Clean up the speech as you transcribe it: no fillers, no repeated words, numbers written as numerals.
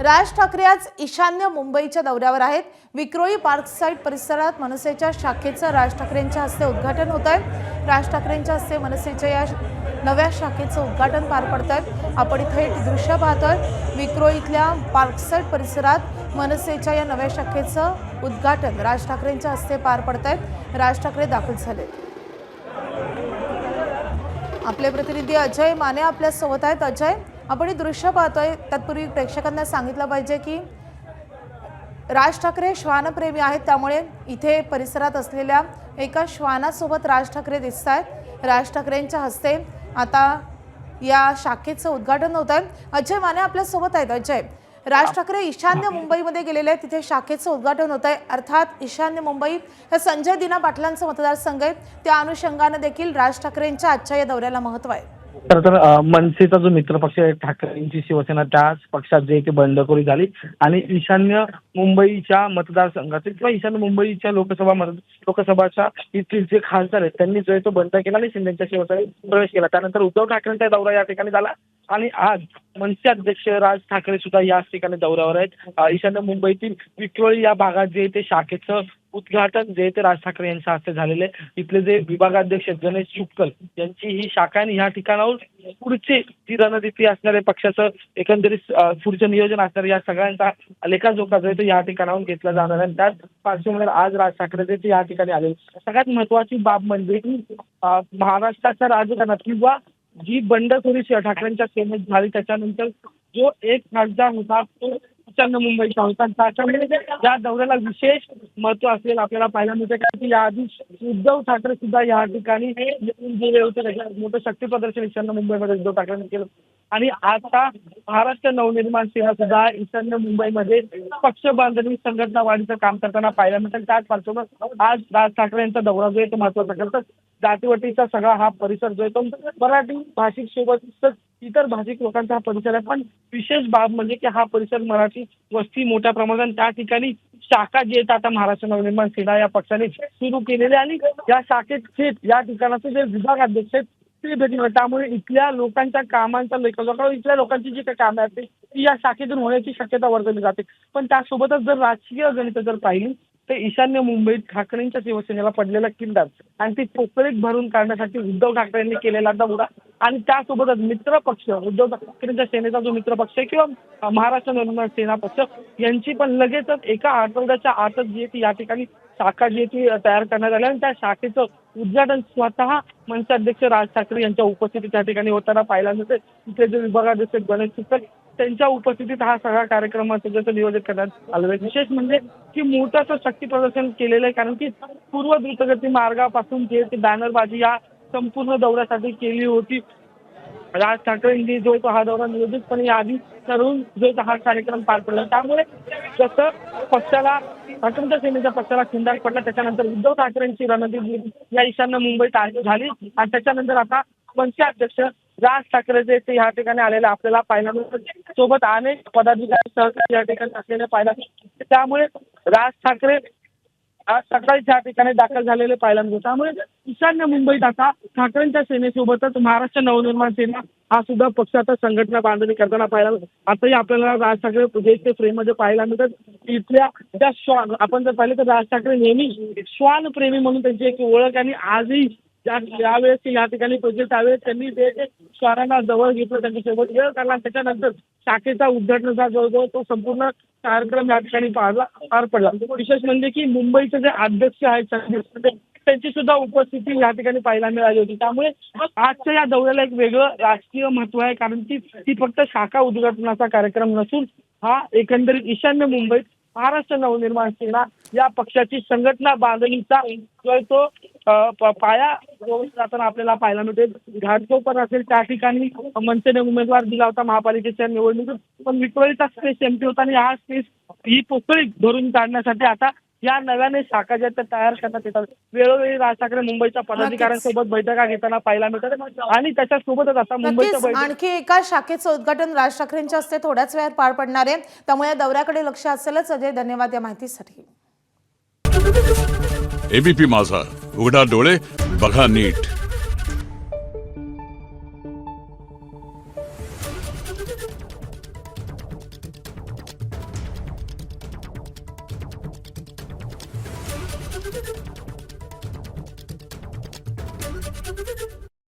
राज ठाकरे आज ईशान्य मुंबईच्या दौऱ्यावर आहेत। विक्रोळी पार्कसाइड परिसरात मनसेच्या शाखेचं राज ठाकरेंच्या हस्ते उद्घाटन होत आहे। राज ठाकरेंच्या हस्ते मनसेच्या या नव्या शाखेचं उद्घाटन पार पडतंय। आपण इथे दृश्य पाहतोय। विक्रोळीतल्या पार्कसाइड परिसरात मनसेच्या या नव्या शाखेचं उद्घाटन राज ठाकरेंच्या हस्ते पार पडतंय। राज ठाकरे दाखल झाले। आपले प्रतिनिधी अजय माने आपल्या सोबत आहेत। अजय, आपण हे दृश्य पाहतोय, तत्पूर्वी प्रेक्षकांना सांगितलं पाहिजे की राज ठाकरे श्वानप्रेमी आहेत, त्यामुळे इथे परिसरात असलेल्या एका श्वानासोबत राज ठाकरे दिसत आहेत। राज ठाकरेंच्या हस्ते आता या शाखेचं उद्घाटन होत आहे। अजय माने आपल्या सोबत आहेत। अजय, राज ठाकरे ईशान्य मुंबईमध्ये गेलेले आहेत, तिथे शाखेचं उद्घाटन होत आहे। अर्थात ईशान्य मुंबई हे संजय दिना पाटलांचं मतदारसंघ आहे, त्या अनुषंगाने देखील राज ठाकरेंच्या आजच्या या दौऱ्याला महत्त्व आहे। तर मनसेचा जो मित्रपक्ष आहे ठाकरेंची शिवसेना, त्याच पक्षात जे की बंडखोरी झाली आणि ईशान्य मुंबईच्या मतदारसंघातील किंवा ईशान्य मुंबईच्या लोकसभाच्या इथले जे खासदार आहेत त्यांनी जो तो बंड केला आणि शिंदेच्या शिवसेनेत प्रवेश केला। त्यानंतर उद्धव ठाकरेंचा दौरा या ठिकाणी झाला आणि आज मनसे अध्यक्ष राज ठाकरे सुद्धा याच ठिकाणी दौऱ्यावर आहेत। ईशान्य मुंबईतील विक्रोळी या भागात जे ते शाखेचं उद्घाटन जे ते राज ठाकरे यांच्या हस्ते झालेले। इथले जे विभागाध्यक्ष गणेश शुक्ल यांची ही शाखा आणि ह्या ठिकाणावर पुढचे जी रणनीती असणारे पक्षाचं एकंदरीत पुढचं नियोजन असणारे या सगळ्यांचा लेखाजोखा जो आहे तो या ठिकाणाहून घेतला जाणार आहे। त्याच पार्श्वभूमीवर आज राज ठाकरे जे या ठिकाणी आले। सगळ्यात महत्वाची बाब म्हणजे की महाराष्ट्राच्या राजकारणात किंवा जी बंडखोरी ठाकरेंच्या सेनेत झाली त्याच्यानंतर जो एक खासदार होता तो ईशान्य मुंबईचा होता। त्याच्यामुळे या दौऱ्याला विशेष महत्व असलेलं आपल्याला पाहायला मिळतं, कारण की याआधी उद्धव ठाकरे सुद्धा या ठिकाणी येऊन गेले होते। मोठं शक्ती प्रदर्शन ईशान्य मुंबईमध्ये उद्धव ठाकरेंनी केलं आणि आता महाराष्ट्र नवनिर्माण सेना सुद्धा ईशान्य मुंबईमध्ये पक्ष बांधणी संघटना वाढीचं काम करताना पाहायला मिळतं। त्याच पार्श्वभूमीवर आज राज ठाकरे यांचा दौरा जो आहे तो महत्वाचा करतात। जातीवटीचा सगळा हा परिसर जो आहे तो मराठी भाषिक सोबत इतर भाषिक लोकांचा हा परिसर आहे, पण विशेष बाब म्हणजे की हा परिसर मराठी वस्ती मोठ्या प्रमाणात त्या ठिकाणी शाखा जी आहेत आता महाराष्ट्र नवनिर्माण सेना या पक्षाने सुरू केलेली आणि या शाखेत थेट या ठिकाणाचे जे विभाग अध्यक्ष आहेत ते भेटले। त्यामुळे इथल्या लोकांच्या कामांचा लेखाजोखा, इथल्या लोकांची जी काही कामे असते ती या शाखेतून होण्याची शक्यता वर्तवली जाते। पण त्यासोबतच जर राजकीय गणित जर पाहिली तर ईशान्य मुंबईत ठाकरेंच्या शिवसेनेला पडलेला किल्ला आणि ती पोकळीत भरून काढण्यासाठी उद्धव ठाकरे यांनी केलेला दौरा आणि त्यासोबतच मित्र पक्ष उद्धव ठाकरेंच्या सेनेचा जो मित्र पक्ष आहे किंवा महाराष्ट्र नवनिर्माण सेना पक्ष यांची पण लगेचच एका आठवड्याच्या आतच जी ती या ठिकाणी शाखा जी ती तयार करण्यात आली आणि त्या शाखेचं उद्घाटन स्वतः मनसे अध्यक्ष राज ठाकरे यांच्या उपस्थितीत त्या ठिकाणी होताना पाहायला मिळते। तिथे जे विभागाध्यक्ष गणेश शुक्ल त्यांच्या उपस्थितीत हा सगळा कार्यक्रमाचं नियोजन करण्यात आलं आहे। विशेष म्हणजे की मोठं शक्ती प्रदर्शन केलेलं आहे, कारण की पूर्व द्रुतगती मार्गापासून जे ते बॅनरबाजी या संपूर्ण दौऱ्यासाठी केली होती। राज ठाकरेंनी जो तो हा दौरा नियोजितपणे आधी करून जो हा कार्यक्रम पार पडला, त्यामुळे जसं पक्षाला ठाकरेंच्या सेनेच्या पक्षाला खिंडार पडला त्याच्यानंतर उद्धव ठाकरेंची रणनीती या ईशान्य मुंबईत झाली आणि त्याच्यानंतर आता मनसे अध्यक्ष राज ठाकरे जे ते या ठिकाणी आलेले आपल्याला पाहायला मिळतात। सोबत अनेक पदाधिकारी सहकारी या ठिकाणी असलेले पाहायला मिळतात। त्यामुळे राज ठाकरे आज सकाळी त्या ठिकाणी दाखल झालेले पाहायला मिळतात। त्यामुळे ईशान्य मुंबईत आता ठाकरेंच्या सेनेसोबतच महाराष्ट्र नवनिर्माण सेना हा सुद्धा पक्ष आता संघटना बांधणी करताना पाहायला मिळतात। आताही आपल्याला राज ठाकरे प्रोजेक्टच्या फ्रेममध्ये पाहायला मिळतात। इथल्या ज्या श्वान आपण जर पाहिलं तर राज ठाकरे नेहमी श्वान प्रेमी म्हणून त्यांची एक ओळख आणि आजही यावेळेस या ठिकाणी पोहोचले त्यावेळेस त्यांनी ते श्वानांना जवळ घेतलं, त्यांच्यासोबत वेळ काढला। त्याच्यानंतर शाखेचा उद्घाटनाचा जो तो संपूर्ण कार्यक्रम या ठिकाणी पार पडला। विशेष म्हणजे की मुंबईचे जे अध्यक्ष आहेत त्यांची सुद्धा उपस्थिती या ठिकाणी पाहायला मिळाली होती। त्यामुळे आजच्या या दौऱ्याला एक वेगळं राजकीय महत्व आहे, कारण की ती फक्त शाखा उद्घाटनाचा कार्यक्रम नसून हा एकंदरीत ईशान्य मुंबईत महाराष्ट्र नवनिर्माण सेना या पक्षाची संघटना बांधणीचा जो तो पाया जाताना आपल्याला पाहायला मिळते। घाटकोपर असेल त्या ठिकाणी मनसेने उमेदवार दिला होता महापालिकेच्या निवडणुकीत, पण विक्रोळीचा स्पेस एमटी होता आणि हा स्पेस ही पोकळी भरून काढण्यासाठी आता या नव्याने शाखा ज्या तयार करण्यात येतात। वेळोवेळी राज ठाकरे मुंबईच्या पदाधिकाऱ्यांसोबत बैठका घेताना पाहायला मिळतात आणि त्याच्यासोबतच आता मुंबईच्या आणखी एका शाखेचं उद्घाटन राज ठाकरेंच्या हस्ते थोड्याच वेळात पार पडणार आहे, त्यामुळे या दौऱ्याकडे लक्ष असेलच। अजय, धन्यवाद या माहितीसाठी। एबीपी माझा, उघडा डोळे बघा नीट। आहे